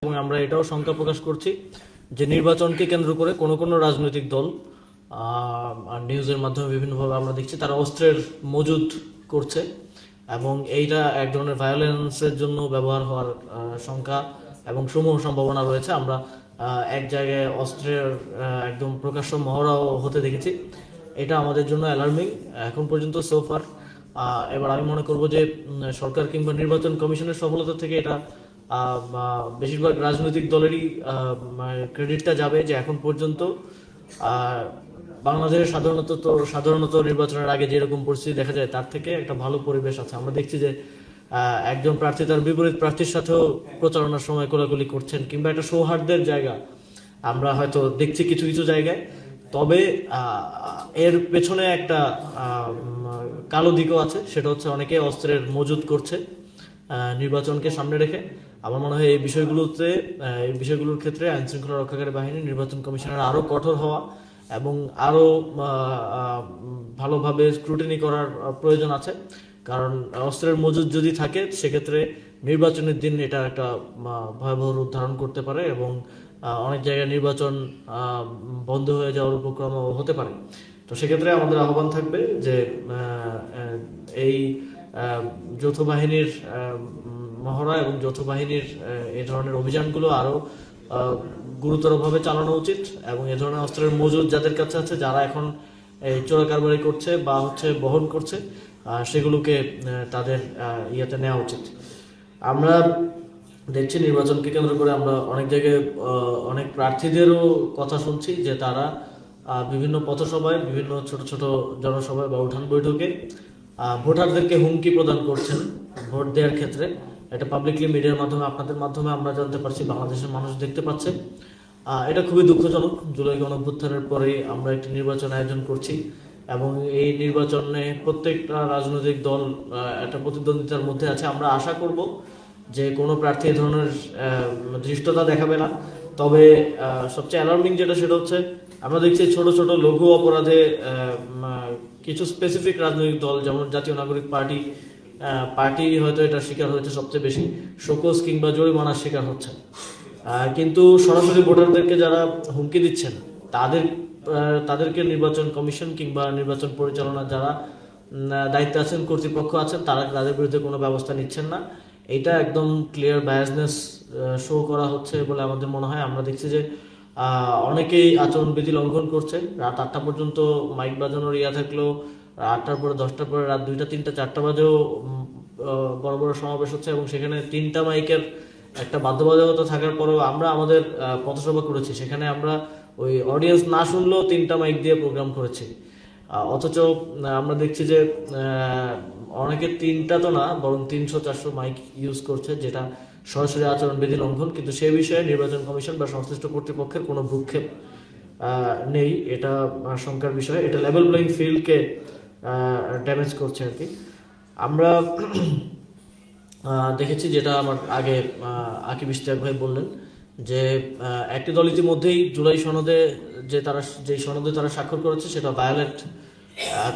এবং আমরা এটাও শঙ্কা প্রকাশ করছি যে নির্বাচনকে কেন্দ্র করে কোনো কোনো রাজনৈতিক দল আর নিউজের মাধ্যমে বিভিন্নভাবে আমরা দেখছি তারা অস্ত্রের মজুদ করছে এবং এইটা এক ধরনের ভায়োলেন্সের জন্য ব্যবহার হওয়ার শঙ্কা এবং সমূহ সম্ভাবনা রয়েছে। আমরা এক জায়গায় অস্ত্রের একদম প্রকাশ্য মহড়াও হতে দেখেছি। এটা আমাদের জন্য অ্যালার্মিং এখন পর্যন্ত সোফার। এবার আমি মনে করব যে সরকার কিংবা নির্বাচন কমিশনের সফলতা থেকে এটা বেশিরভাগ রাজনৈতিক দলেরই ক্রেডিটটা যাবে যে এখন পর্যন্ত বাংলাদেশে সাধারণত নির্বাচনের আগে যেরকম পরিস্থিতি দেখা যায় তার থেকে একটা ভালো পরিবেশ আছে। আমরা দেখছি যে একজন প্রার্থী তার বিপরীত প্রার্থীর সাথেও প্রচারণার সময় কোলাকুলি করছেন কিংবা একটা সৌহার্দ্যের জায়গা আমরা হয়তো দেখছি কিছু কিছু জায়গায়। তবে এর পেছনে একটা কালো দিকও আছে, সেটা হচ্ছে অনেকে অস্ত্রের মজুদ করছে নির্বাচনকে সামনে রেখে। আমার মনে হয় এই বিষয়গুলোর ক্ষেত্রে আইন শৃঙ্খলা রক্ষাকারী বাহিনী, নির্বাচন কমিশনের আরো কঠোর হওয়া এবং আরো ভালোভাবে স্ক্রুটিনি করার প্রয়োজন আছে। কারণ অস্ত্রের মজুদ যদি থাকে সেক্ষেত্রে নির্বাচনের দিন এটা একটা ভয়াবহ রূপ ধারণ করতে পারে এবং অনেক জায়গায় নির্বাচন বন্ধ হয়ে যাওয়ার উপক্রম হতে পারে। তো সেক্ষেত্রে আমাদের আহ্বান থাকবে যে এই যৌথ বাহিনীর মহড়া এবং যৌথ বাহিনীর এই ধরনের অভিযানগুলো আরো গুরুতরভাবে চালানো উচিত এবং এ ধরনের অস্ত্রের মজুদ যাদের কাছে আছে, যারা এখন এই চোরাকারবারি করছে বা বহন করছে, সেগুলোকে তাদের ইয়েতে নেওয়া উচিত। আমরা দেখছি নির্বাচনকে কেন্দ্র করে আমরা অনেক জায়গায় অনেক প্রার্থীদেরও কথা শুনছি যে তারা বিভিন্ন পথসভায়, বিভিন্ন ছোট ছোট জনসভায় বা উঠান বৈঠকে ভোটারদেরকে হুমকি প্রদান করছেন ভোট দেওয়ার ক্ষেত্রে। এটা পাবলিকলি মিডিয়ার মাধ্যমে, আপনাদের মাধ্যমে আমরা জানতে পারছি, বাংলাদেশের মানুষ দেখতে পাচ্ছে। এটা খুবই দুঃখজনক। জুলাই গণঅভ্যুত্থানের পরে আমরা একটি নির্বাচন আয়োজন করছি এবং এই নির্বাচনে প্রত্যেকটা রাজনৈতিক দল একটা প্রতিদ্বন্দ্বিতার মধ্যে আছে। আমরা আশা করব যে কোনো প্রার্থী এ ধরনের ধৃষ্টতা দেখাবে না। তবে সবচেয়ে অ্যালার্মিং যেটা, সেটা হচ্ছে আমরা দেখছি ছোট ছোট লঘু অপরাধে কিছু স্পেসিফিক রাজনৈতিক দল, যেমন জাতীয় নাগরিক পার্টি হয়তো এটার শিকার হয়েছে সবচেয়ে বেশি, শোকজ কিংবা জরিমানার শিকার হচ্ছে। কিন্তু সরাসরি ভোটারদেরকে যারা হুমকি দিচ্ছেন তাদেরকে নির্বাচন কমিশন কিংবা নির্বাচন পরিচালনার যারা দায়িত্বে আছেন, কর্তৃপক্ষ আছেন, তাদের বিরুদ্ধে কোনো ব্যবস্থা নিচ্ছেন না। এটা একদম ক্লিয়ার বায়াসনেস শো করা হচ্ছে বলে আমাদের মনে হয়। আমরা দেখছি যে অনেকেই আচরণবিধি লঙ্ঘন করছে। রাত 8টা পর্যন্ত মাইক বাজানোর থাকলেও 8টার পরে, 10টার পরে, রাত 2টা, 3টা, 4টা বাজেও বড় বড় সমাবেশ হচ্ছে এবং সেখানে 3টা মাইকের একটা বাধ্যবাধকতা থাকার পরেও আমরা আমাদের পথসভা করেছি, সেখানে আমরা ওই অডিয়েন্স না শুনলেও 3টা মাইক দিয়ে প্রোগ্রাম করেছি। অথচ আমরা দেখছি যে অনেকে 3টা তো না, বরং 300-400 মাইক ইউজ করছে, যেটা সরাসরি আচরণবিধি লঙ্ঘন। কিন্তু সে বিষয়ে নির্বাচন কমিশন বা সংশ্লিষ্ট কর্তৃপক্ষের কোনো ভ্রুক্ষেপ নেই। এটা শঙ্কার বিষয়। এটা লেভেল প্লেইং ফিল্ডকে ড্যামেজ করছে আর কি। আমরা দেখেছি, যেটা আমার আগে আকিব ইশতিয়াক ভাই বললেন, যে একটি দল ইতিমধ্যেই জুলাই সনদে যে সনদে তারা স্বাক্ষর করেছে সেটা ভায়োলেট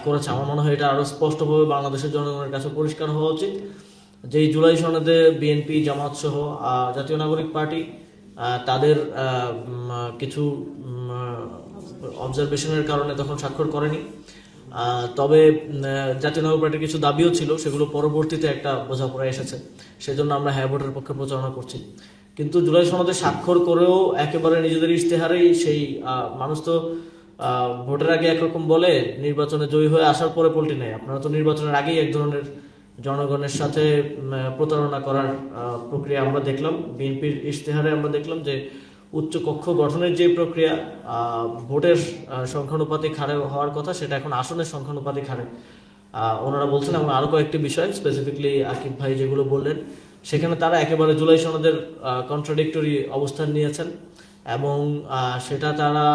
করেছে। আমার মনে হয় এটা আরো স্পষ্টভাবে বাংলাদেশের জনগণের কাছে পরিষ্কার হওয়া উচিত যে জুলাই সনদে বিএনপি, জামাত সহ জাতীয় নাগরিক পার্টি তাদের কিছু অবজারভেশনের কারণে তখন স্বাক্ষর করেনি। তবে জাতীয় নাগরিক পার্টির কিছু দাবিও ছিল, সেগুলো পরবর্তীতে একটা বোঝাপড়ায় এসেছে, সেজন্য আমরা হ্যাঁ ভোটের পক্ষে প্রচারণা করছি। কিন্তু জুলাই সনদে স্বাক্ষর করেও একেবারে নিজেদের ইশতেহারেই সেই মানুষ তো ভোটের আগে একরকম বলে, নির্বাচনে জয়ী হয়ে আসার পরে পল্টি নেয়। আপনারা তো নির্বাচনের আগেই এক ধরনের জনগণের সাথে প্রতারণা করার প্রক্রিয়া আমরা দেখলাম। বিএনপির ইশতেহারে আমরা দেখলাম যে উচ্চ কক্ষ গঠনের যে প্রক্রিয়া, ভোটের সংখ্যানুপাতিক হারে হওয়ার কথা, সেটা এখন আসনের সংখ্যানুপাতিক হারে ওনারা বলছেন। এবং আরো কয়েকটি বিষয় স্পেসিফিকলি আকিব ভাই যেগুলো বললেন, সেখানে তারা একেবারে জুলাই সনদের কন্ট্রাডিক্টরি অবস্থান নিয়েছেন এবং সেটা তারা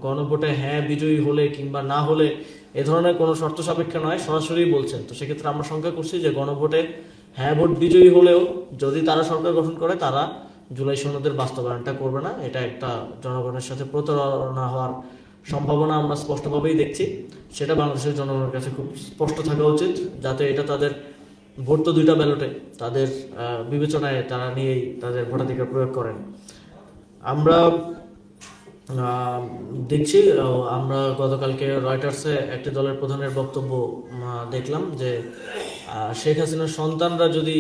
গণভোটে হ্যাঁ বিজয়ী হলে কিংবা না হলে এ ধরনের কোনো শর্ত সাপেক্ষে নয়, সরাসরি বলছেন। তো সেক্ষেত্রে আমরা শঙ্কা করছি যে গণভোটে হ্যাঁ ভোট বিজয়ী হলেও যদি তারা সরকার গঠন করে, তারা জুলাই সনদের বাস্তবায়নটা করবে না। এটা একটা জনগণের সাথে প্রতারণা হওয়ার সম্ভাবনা আমরা স্পষ্টভাবেই দেখছি। সেটা বাংলাদেশের জনগণের কাছে খুব স্পষ্ট থাকা উচিত, যাতে এটা তাদের ভোট তো দুইটা ব্যালটে, তাদের বিবেচনায় তারা নিয়েই তাদের ভোটাধিকার প্রয়োগ করেন। আমরা দেখছি, আমরা গতকালকে রয়টার্সে একটি দলের প্রধানের বক্তব্য দেখলাম যে শেখ হাসিনার সন্তানরা যদি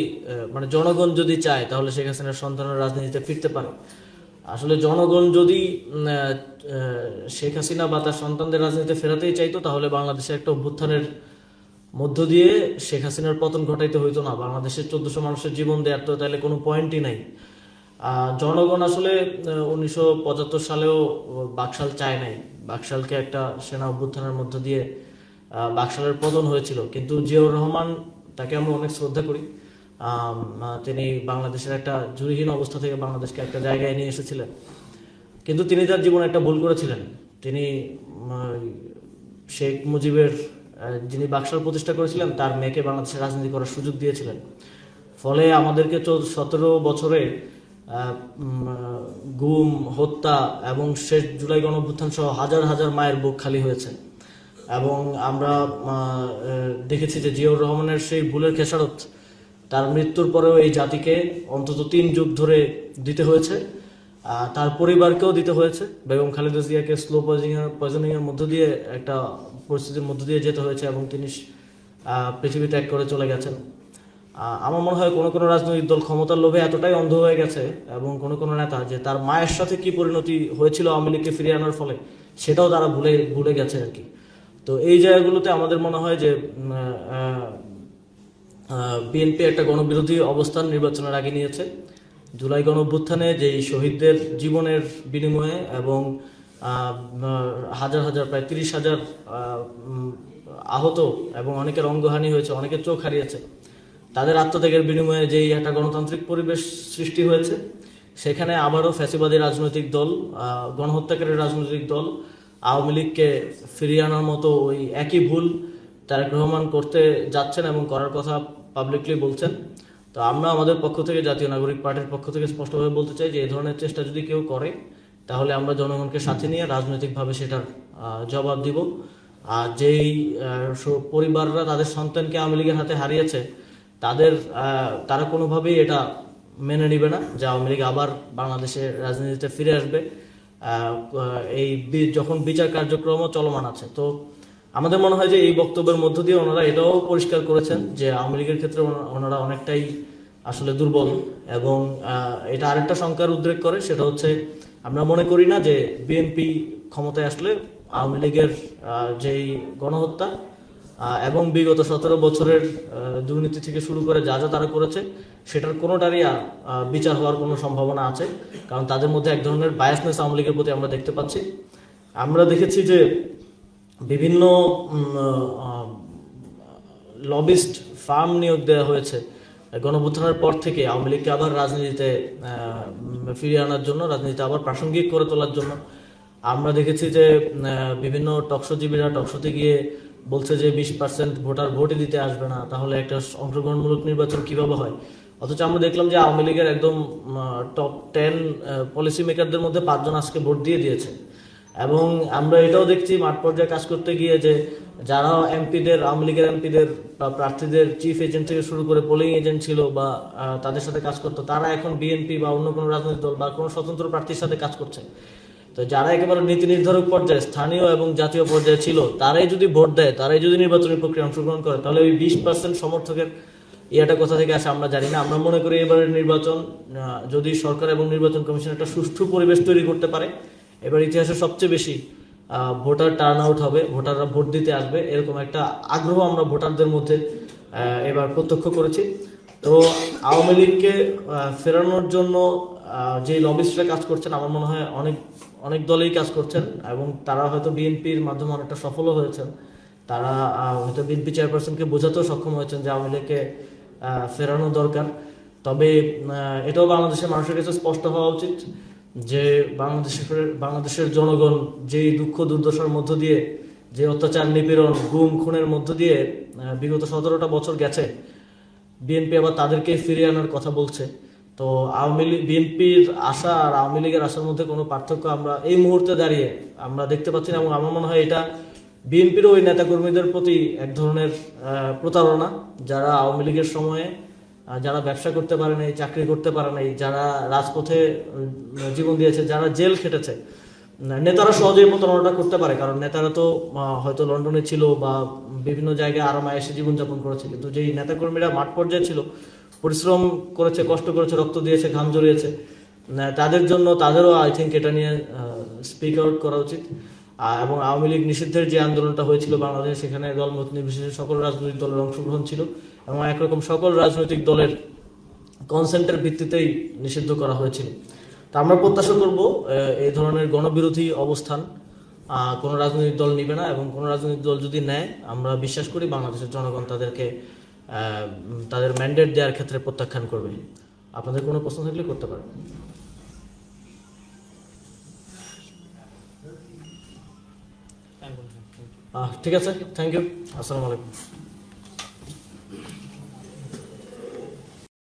মানে জনগণ যদি চায় তাহলে শেখ হাসিনার সন্তানরা রাজনীতিতে ফিরতে পারে। আসলে জনগণ যদি শেখ হাসিনা বা তার সন্তানদের রাজনীতিতে ফেরাতেই চাইতো তাহলে বাংলাদেশে একটা অভ্যুত্থানের মধ্য দিয়ে শেখ হাসিনার পতন ঘটাইতে হইতো না। বাংলাদেশের 1400 মানুষের জীবন দেওয়ার তো তাহলে কোনো পয়েন্টই নাই। জনগণ আসলে 1975 সালেও বাকশাল চায় নাই। বাকশালকে একটা সেনা অভ্যুত্থানের মধ্য দিয়ে বাকশালের পতন হয়েছিল, কিন্তু জিয়াউর রহমান, তাকে আমরা অনেক শ্রদ্ধা করি, তিনি বাংলাদেশের একটা জুরিহীন অবস্থা থেকে বাংলাদেশকে একটা জায়গায় নিয়ে এসেছিলেন। কিন্তু তিনি তার জীবনে একটা ভুল করেছিলেন। তিনি শেখ মুজিবের যিনি বাকশাল প্রতিষ্ঠা করেছিলেন তার মেয়েকে বাংলাদেশের রাজনীতি করার সুযোগ দিয়েছিলেন। ফলে আমাদেরকে 17 বছরে গুম, হত্যা এবং শেষ জুলাই গণঅভ্যুত্থান সহ হাজার হাজার মায়ের বুক খালি হয়েছে। এবং আমরা দেখেছি যে জিয়াউর রহমানের সেই ভুলের খেসারত তার মৃত্যুর পরেও এই জাতিকে অন্তত 3 যুগ ধরে দিতে হয়েছে, তার পরিবারকেও দিতে হয়েছে। বেগম খালেদা জিয়াকে স্লো পয়জনিং এর মধ্য দিয়ে একটা পরিস্থিতির মধ্য দিয়ে যেতে হয়েছে এবং তিনি পৃথিবী ত্যাগ করে চলে গেছেন। আমার মনে হয় কোনো কোনো রাজনৈতিক দল ক্ষমতার লোভে এতটাই অন্ধ হয়ে গেছে এবং কোনো কোনো নেতা যে তার মায়ের সাথে কি পরিণতি হয়েছিল আওয়ামী লীগকে ফিরিয়ে আনার ফলে সেটাও তারা ভুলে গেছে আর কি। তো এই জায়গাগুলোতে আমাদের মনে হয় যে বিএনপি একটা গণবিরোধী অবস্থান নির্বাচনের আগে নিয়েছে। জুলাই গণঅভ্যুত্থানে যে শহীদদের জীবনের বিনিময়ে এবং হাজার হাজার প্রায় 30,000 আহত এবং অনেকের অঙ্গহানি হয়েছে, অনেকের চোখ হারিয়েছে, তাদের আত্মত্যাগের বিনিময়ে যেই একটা গণতান্ত্রিক পরিবেশ সৃষ্টি হয়েছে, সেখানে আবারও ফ্যাসিবাদী রাজনৈতিক দল, গণহত্যাকারী রাজনৈতিক দল আওয়ামী লীগকে ফিরিয়ে আনার মতো ওই একই ভুল তারেক রহমান করতে যাচ্ছেন এবং করার কথা পাবলিকলি বলছেন। তো আমরা আমাদের পক্ষ থেকে, জাতীয় নাগরিক পার্টির পক্ষ থেকে স্পষ্টভাবে বলতে চাই যে এই ধরনের চেষ্টা যদি কেউ করে তাহলে আমরা জনগণকে সাথে নিয়ে রাজনৈতিকভাবে সেটার জবাব দিব। আর যেই পরিবাররা তাদের সন্তানকে আওয়ামী লীগের হাতে হারিয়েছে তারা কোনোভাবেই এটা মেনে নিবে না যে আওয়ামী লীগ আবার বাংলাদেশের রাজনীতিতে ফিরে আসবে এই যখন বিচার কার্যক্রমও চলমান আছে। তো আমাদের মনে হয় যে এই বক্তব্যের মধ্য দিয়ে ওনারা এটাও পরিষ্কার করেছেন যে আওয়ামী লীগের ক্ষেত্রে ওনারা অনেকটাই আসলে দুর্বল। এবং এটা আরেকটা শঙ্কার উদ্রেক করে, সেটা হচ্ছে আমরা মনে করি না যে বিএনপি ক্ষমতায় আসলে আওয়ামী লীগের যেই গণহত্যা এবং বিগত 17 বছরের দুর্নীতি থেকে শুরু করে যা যা তারা করেছে সেটার কোনোটারই বিচার হওয়ার কোনো সম্ভাবনা আছে, কারণ তাদের মধ্যে এক ধরনের বায়াসনেস আওয়ামী লীগের প্রতি আমরা দেখতে পাচ্ছি। আমরা দেখেছি যে বিভিন্ন লবিস্ট ফার্ম নিয়োগ দেওয়া হয়েছে গণঅভ্যুত্থানের পর থেকে আওয়ামী লীগকে আবার রাজনীতিতে ফিরিয়ে আনার জন্য, রাজনীতিতে আবার প্রাসঙ্গিক করে তোলার জন্য। আমরা দেখেছি যে বিভিন্ন টকশোজীবীরা টকশোতে গিয়ে বলছে যে 20% ভোটার ভোটই দিতে আসবে না, তাহলে একটা অংশগ্রহণমূলক নির্বাচন কিভাবে হয়। অথচ আমরা দেখলাম যে আওয়ামী লীগের একদম টপ 10 পলিসি মেকারদের মধ্যে 5 জন আজকে ভোট দিয়েছে। এবং আমরা এটাও দেখছি মাঠ পর্যায়ে কাজ করতে গিয়ে যে যারা এমপিদের, আওয়ামী লীগের এমপিদের বা প্রার্থীদের চিফ এজেন্ট থেকে শুরু করে পোলিং এজেন্ট ছিল বা তাদের সাথে কাজ করতো, তারা এখন বিএনপি বা অন্য কোনো রাজনৈতিক দল বা কোনো স্বতন্ত্র প্রার্থীর সাথে কাজ করছে। তো যারা একেবারে নীতি নির্ধারক পর্যায়ে, স্থানীয় এবং জাতীয় পর্যায়ে ছিল, তারাই যদি ভোট দেয়, তারাই যদি নির্বাচনী প্রক্রিয়া অংশগ্রহণ করে, তাহলে ওই 20% সমর্থকের ইয়েটা কোথা থেকে আসে আমরা জানি না। আমরা মনে করি এবারের নির্বাচন যদি সরকার এবং নির্বাচন কমিশন একটা সুষ্ঠু পরিবেশ তৈরি করতে পারে, এবার ইতিহাসে সবচেয়ে বেশি ভোটার টার্ন আউট হবে, ভোটাররা ভোট দিতে আসবে, এরকম একটা আগ্রহ আমরা ভোটারদের মধ্যে এবার প্রত্যক্ষ করেছি। তো আওয়ামী লীগকে ফেরানোর জন্য যে লবিস্টরা কাজ করছেন, আমার মনে হয় অনেক দলেই কাজ করছেন এবং তারা হয়তো বিএনপির মাধ্যমে অনেকটা সফলও হয়েছেন। তারা হয়তো বিএনপি চেয়ারপারসনকে বোঝাতেও সক্ষম হয়েছেন যে আওয়ামী লীগকে ফেরানো দরকার। তবে এটাও বাংলাদেশের মানুষের কাছে স্পষ্ট হওয়া উচিত যে বাংলাদেশের জনগণ যেই দুঃখ দুর্দশার মধ্য দিয়ে, যে অত্যাচার, নিপীড়ন, গুম, খুনের মধ্য দিয়ে বিগত 17টা বছর গেছে, বিএনপি আবার তাদেরকে ফিরিয়ে আনার কথা বলছে। তো বিএনপির আশা আর আওয়ামী লীগের আশার মধ্যে কোনো পার্থক্য আমরা এই মুহূর্তে দাঁড়িয়ে আমরা দেখতে পাচ্ছি না। এবং আমার মনে হয় এটা বিএনপির ওই নেতাকর্মীদের প্রতি এক ধরনের প্রতারণা, যারা আওয়ামী লীগের সময়ে যারা ব্যবসা করতে পারে নাই, চাকরি করতে পারে নাই, যারা রাজপথে জীবন দিয়েছে, যারা জেল খেটেছে, নেতারা সহজেই প্রতারণাটা করতে পারে, কারণ নেতারা তো হয়তো লন্ডনে ছিল বা বিভিন্ন জায়গায় আরামে এসে জীবনযাপন করেছে, কিন্তু যেই নেতাকর্মীরা মাঠ পর্যায়ে ছিল, পরিশ্রম করেছে, কষ্ট করেছে, রক্ত দিয়েছে, ঘাম জড়িয়েছে, তাদের জন্য তাদেরও আই থিঙ্ক এটা নিয়ে স্পিক আউট করা উচিত। এবং আওয়ামী লীগ নিষিদ্ধের যে আন্দোলনটা হয়েছিল বাংলাদেশে, সেখানে দলমত নির্বিশেষে সকল রাজনৈতিক দলের অংশগ্রহণ ছিল এবং একরকম সকল রাজনৈতিক দলের কনসেন্টের ভিত্তিতেই নিষিদ্ধ করা হয়েছিল। তা আমরা প্রত্যাশা করব এই ধরনের গণবিরোধী অবস্থান কোনো রাজনৈতিক দল নিবে না, এবং কোনো রাজনৈতিক দল যদি নেয়, আমরা বিশ্বাস করি বাংলাদেশের জনগণ তাদেরকে তাদের ম্যান্ডেট দেওয়ার ক্ষেত্রে প্রত্যাখ্যান করবে। আপনাদের কোনো প্রশ্ন থাকলে করতে পারেন। ঠিক আছে, থ্যাংক ইউ, আসসালামু আলাইকুম।